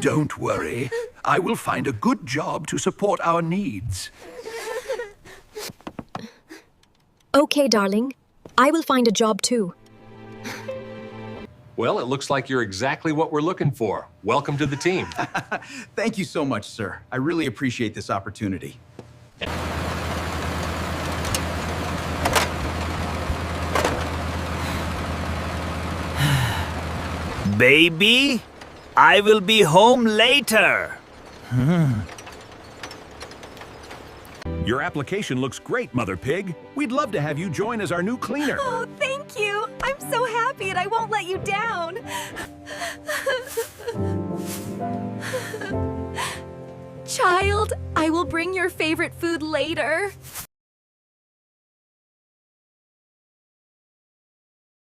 Don't worry. I will find a good job to support our needs. Okay, darling. I will find a job too. Well, it looks like you're exactly what we're looking for. Welcome to the team. Thank you so much, sir. I really appreciate this opportunity. Baby, I will be home later. Your application looks great, Mother Pig. We'd love to have you join as our new cleaner. Oh, thank you. I'm so happy and I won't let you down. Child, I will bring your favorite food later.